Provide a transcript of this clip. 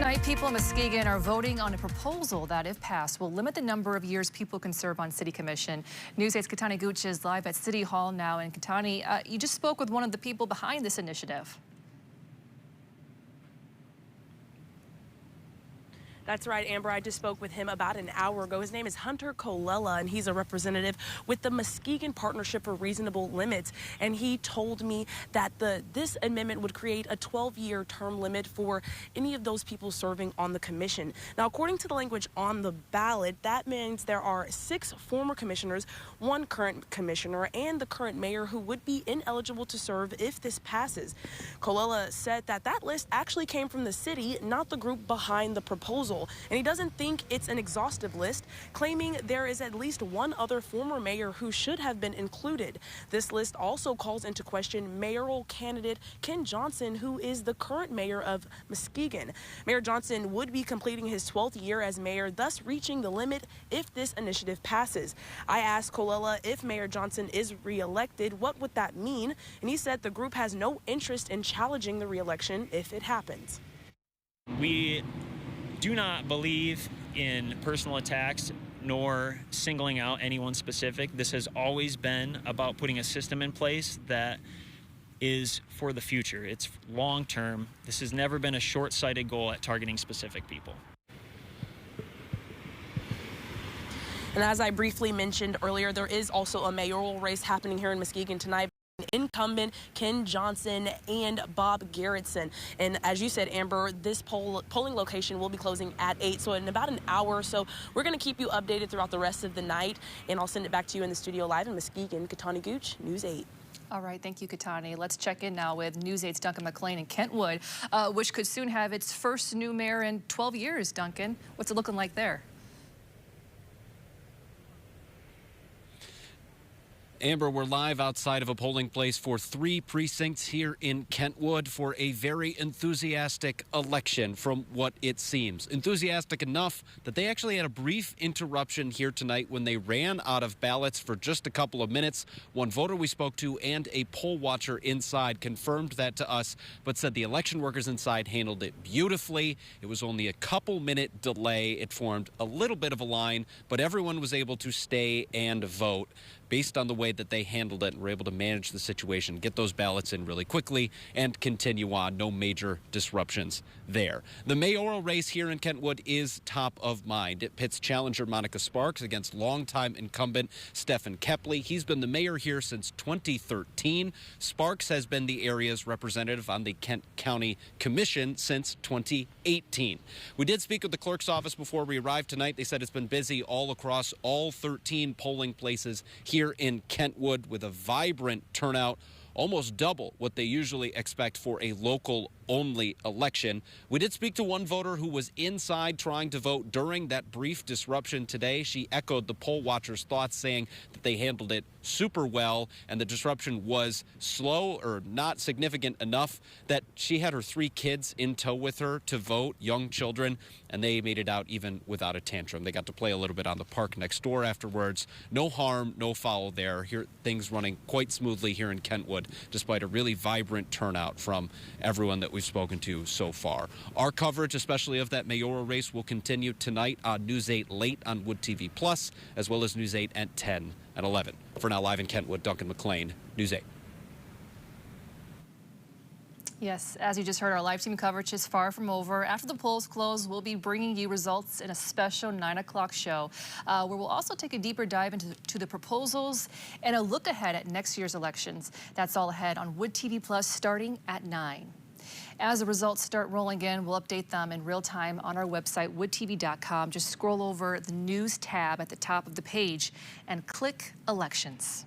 Tonight, people in Muskegon are voting on a proposal that, if passed, will limit the number of years people can serve on City Commission. News 8's Katani Gooch is live at City Hall now. And Katani, you just spoke with one of the people behind this initiative. That's right, Amber. I just spoke with him about an hour ago. His name is Hunter Colella, and he's a representative with the Muskegon Partnership for Reasonable Limits. And he told me that this amendment would create a 12-year term limit for any of those people serving on the commission. Now, according to the language on the ballot, that means there are 6 former commissioners, 1 current commissioner, and the current mayor who would be ineligible to serve if this passes. Colella said that list actually came from the city, not the group behind the proposal. And he doesn't think it's an exhaustive list, claiming there is at least 1 other former mayor who should have been included. This list also calls into question mayoral candidate Ken Johnson, who is the current mayor of Muskegon. Mayor Johnson would be completing his 12th year as mayor, thus reaching the limit if this initiative passes. I asked Colella if Mayor Johnson is reelected, what would that mean? And he said the group has no interest in challenging the reelection if it happens. We do not believe in personal attacks nor singling out anyone specific. This has always been about putting a system in place that is for the future. It's long term. This has never been a short-sighted goal at targeting specific people. And as I briefly mentioned earlier, there is also a mayoral race happening here in Muskegon tonight. Incumbent Ken Johnson and Bob Garrettson. And as you said, Amber, this polling location will be closing at 8, so in about an hour or so. We're going to keep you updated throughout the rest of the night, and I'll send it back to you in the studio live in Muskegon. Katani Gooch, News 8. All right, thank you, Katani. Let's check in now with News 8's Duncan McLean in Kentwood, which could soon have its first new mayor in 12 years. Duncan, what's it looking like there? Amber, we're live outside of a polling place for 3 precincts here in Kentwood for a very enthusiastic election from what it seems. Enthusiastic enough that they actually had a brief interruption here tonight when they ran out of ballots for just a couple of minutes. One voter we spoke to and a poll watcher inside confirmed that to us, but said the election workers inside handled it beautifully. It was only a couple-minute delay. It formed a little bit of a line, but everyone was able to stay and vote based on the way that they handled it and were able to manage the situation, get those ballots in really quickly, and continue on. No major disruptions there. The mayoral race here in Kentwood is top of mind. It pits challenger Monica Sparks against longtime incumbent Stephen Kepley. He's been the mayor here since 2013. Sparks has been the area's representative on the Kent County Commission since 2018. We did speak with the clerk's office before we arrived tonight. They said it's been busy all across all 13 polling places here in Kentwood with a vibrant turnout, almost double what they usually expect for a local-only election. We did speak to one voter who was inside trying to vote during that brief disruption today. She echoed the poll watcher's thoughts, saying that they handled it super well and the disruption was slow or not significant enough that she had her 3 kids in tow with her to vote, young children, and they made it out even without a tantrum. They got to play a little bit on the park next door afterwards. No harm, no foul there. Here, things running quite smoothly here in Kentwood, despite a really vibrant turnout from everyone that we've spoken to so far. Our coverage, especially of that mayoral race, will continue tonight on News 8 late on Wood TV Plus, as well as News 8 at 10 and 11. For now, live in Kentwood, Duncan McLean, News 8. Yes, as you just heard, our live team coverage is far from over. After the polls close, we'll be bringing you results in a special 9 o'clock show, where we'll also take a deeper dive into the proposals and a look ahead at next year's elections. That's all ahead on Wood TV Plus starting at 9. As the results start rolling in, we'll update them in real time on our website, woodtv.com. Just scroll over the news tab at the top of the page and click elections.